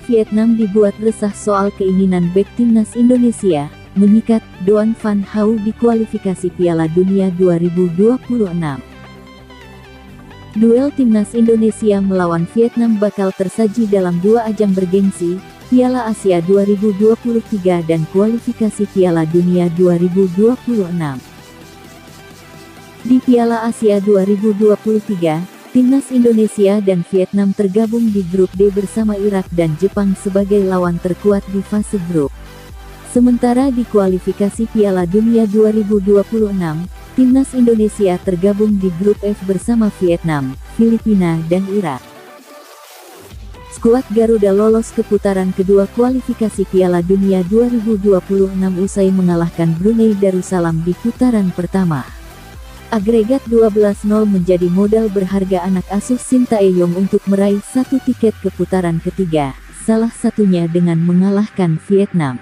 Vietnam dibuat resah soal keinginan bek timnas Indonesia menyikat Doan Van Hau di kualifikasi Piala Dunia 2026. Duel timnas Indonesia melawan Vietnam bakal tersaji dalam dua ajang bergengsi, Piala Asia 2023 dan kualifikasi Piala Dunia 2026. Di Piala Asia 2023, timnas Indonesia dan Vietnam tergabung di grup D bersama Irak dan Jepang sebagai lawan terkuat di fase grup. Sementara di kualifikasi Piala Dunia 2026, timnas Indonesia tergabung di grup F bersama Vietnam, Filipina dan Irak. Skuad Garuda lolos ke putaran kedua kualifikasi Piala Dunia 2026 usai mengalahkan Brunei Darussalam di putaran pertama. Agregat 12-0 menjadi modal berharga anak asuh Sintayong untuk meraih satu tiket ke putaran ketiga, salah satunya dengan mengalahkan Vietnam.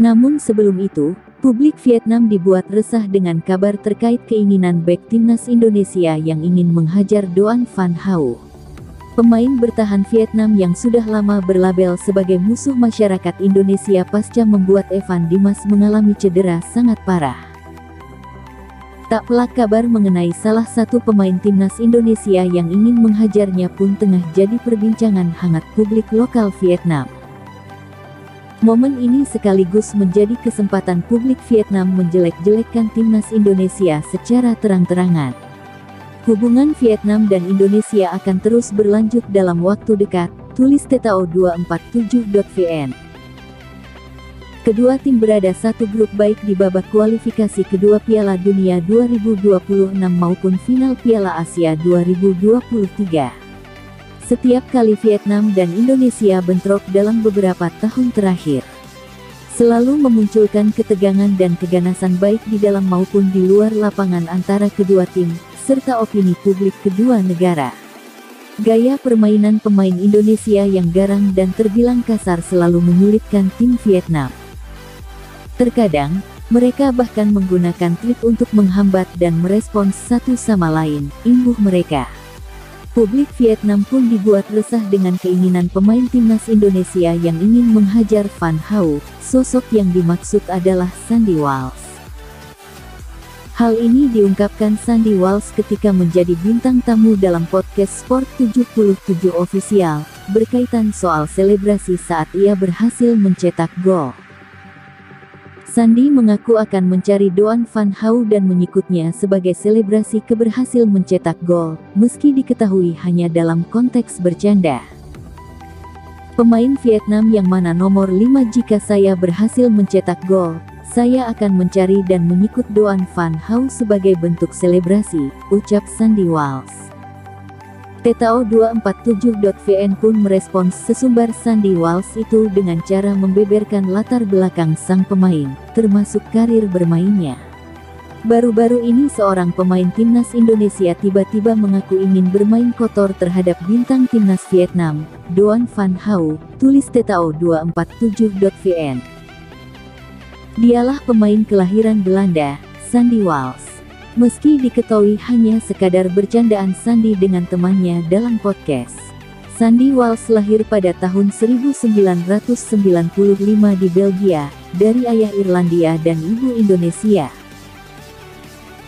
Namun sebelum itu, publik Vietnam dibuat resah dengan kabar terkait keinginan bek timnas Indonesia yang ingin menghajar Doan Van Hau. Pemain bertahan Vietnam yang sudah lama berlabel sebagai musuh masyarakat Indonesia pasca membuat Evan Dimas mengalami cedera sangat parah. Tak pelak kabar mengenai salah satu pemain timnas Indonesia yang ingin menghajarnya pun tengah jadi perbincangan hangat publik lokal Vietnam. Momen ini sekaligus menjadi kesempatan publik Vietnam menjelek-jelekkan timnas Indonesia secara terang-terangan. Hubungan Vietnam dan Indonesia akan terus berlanjut dalam waktu dekat, tulis Tetao247.vn. Kedua tim berada satu grup baik di babak kualifikasi kedua Piala Dunia 2026 maupun final Piala Asia 2023. Setiap kali Vietnam dan Indonesia bentrok dalam beberapa tahun terakhir, selalu memunculkan ketegangan dan keganasan baik di dalam maupun di luar lapangan antara kedua tim, serta opini publik kedua negara. Gaya permainan pemain Indonesia yang garang dan terbilang kasar selalu menyulitkan tim Vietnam. Terkadang, mereka bahkan menggunakan trik untuk menghambat dan merespons satu sama lain, imbuh mereka. Publik Vietnam pun dibuat resah dengan keinginan pemain timnas Indonesia yang ingin menghajar Van Hau, sosok yang dimaksud adalah Sandy Walsh. Hal ini diungkapkan Sandy Walsh ketika menjadi bintang tamu dalam podcast Sport 77 Official, berkaitan soal selebrasi saat ia berhasil mencetak gol. Sandy mengaku akan mencari Doan Van Hau dan menyikutnya sebagai selebrasi keberhasil mencetak gol, meski diketahui hanya dalam konteks bercanda. Pemain Vietnam yang mana nomor 5 jika saya berhasil mencetak gol, saya akan mencari dan menyikut Doan Van Hau sebagai bentuk selebrasi, ucap Sandy Walsh. Tetao247.vn pun merespons sesumbar Sandy Walsh itu dengan cara membeberkan latar belakang sang pemain, termasuk karir bermainnya. Baru-baru ini seorang pemain timnas Indonesia tiba-tiba mengaku ingin bermain kotor terhadap bintang timnas Vietnam, Doan Van Hau, tulis Tetao247.vn. Dialah pemain kelahiran Belanda, Sandy Walsh. Meski diketahui hanya sekadar bercandaan Sandy dengan temannya dalam podcast. Sandy Walsh lahir pada tahun 1995 di Belgia, dari ayah Irlandia dan ibu Indonesia.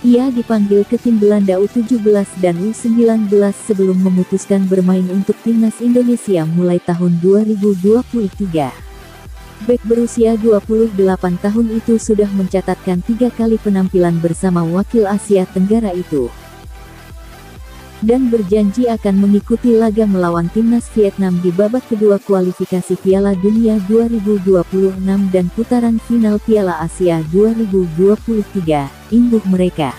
Ia dipanggil ke tim Belanda U17 dan U19 sebelum memutuskan bermain untuk timnas Indonesia mulai tahun 2023. Bek berusia 28 tahun itu sudah mencatatkan 3 kali penampilan bersama wakil Asia Tenggara itu. Dan berjanji akan mengikuti laga melawan timnas Vietnam di babak kedua kualifikasi Piala Dunia 2026 dan putaran final Piala Asia 2023, imbuh mereka.